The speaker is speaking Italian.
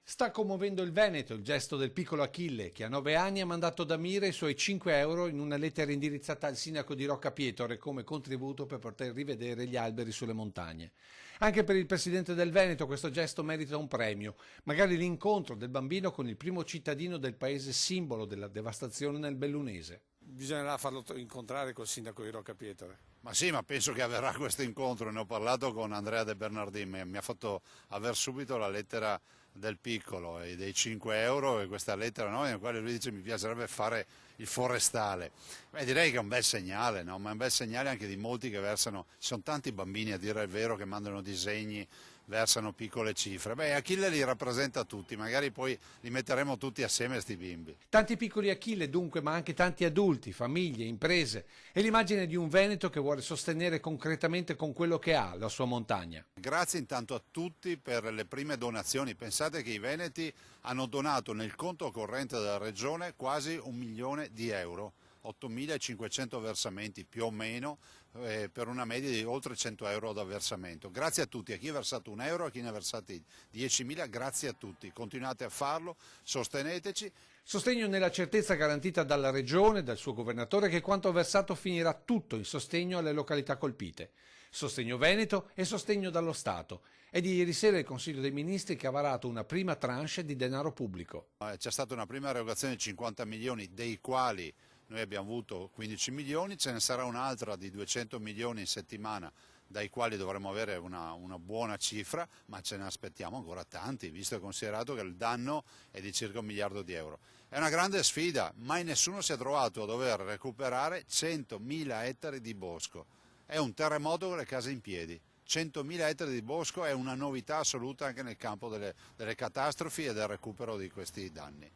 Sta commuovendo il Veneto il gesto del piccolo Achille, che a 9 anni ha mandato da Mira i suoi 5 euro in una lettera indirizzata al sindaco di Roccapietore come contributo per poter rivedere gli alberi sulle montagne. Anche per il presidente del Veneto questo gesto merita un premio, magari l'incontro del bambino con il primo cittadino del paese simbolo della devastazione nel Bellunese. Bisognerà farlo incontrare col sindaco di Roccapietore. Ma sì, ma penso che avverrà questo incontro, ne ho parlato con Andrea De Bernardini, mi ha fatto aver subito la lettera del piccolo e dei 5 euro e questa lettera no, nella quale lui dice mi piacerebbe fare il forestale. Beh, direi che è un bel segnale, no? Ma è un bel segnale anche di molti che versano, ci sono tanti bambini a dire il vero che mandano disegni, versano piccole cifre. Beh, Achille li rappresenta tutti, magari poi li metteremo tutti assieme a sti bimbi. Tanti piccoli Achille dunque, ma anche tanti adulti, famiglie, imprese. È l'immagine di un Veneto che vuole sostenere concretamente con quello che ha la sua montagna. Grazie intanto a tutti per le prime donazioni. Pensate che i veneti hanno donato nel conto corrente della regione quasi 1 milione di euro. 8.500 versamenti più o meno per una media di oltre 100 euro da versamento. Grazie a tutti, a chi ha versato 1 euro, a chi ne ha versati 10.000, grazie a tutti. Continuate a farlo, sosteneteci. Sostegno nella certezza garantita dalla Regione, dal suo governatore, che quanto versato finirà tutto in sostegno alle località colpite. Sostegno Veneto e sostegno dallo Stato. È di ieri sera il Consiglio dei Ministri che ha varato una prima tranche di denaro pubblico. C'è stata una prima erogazione di 50 milioni, dei quali noi abbiamo avuto 15 milioni, ce ne sarà un'altra di 200 milioni in settimana, dai quali dovremo avere una buona cifra, ma ce ne aspettiamo ancora tanti, visto e considerato che il danno è di circa 1 miliardo di euro. È una grande sfida, mai nessuno si è trovato a dover recuperare 100.000 ettari di bosco. È un terremoto con le case in piedi. 100.000 ettari di bosco è una novità assoluta anche nel campo delle catastrofi e del recupero di questi danni.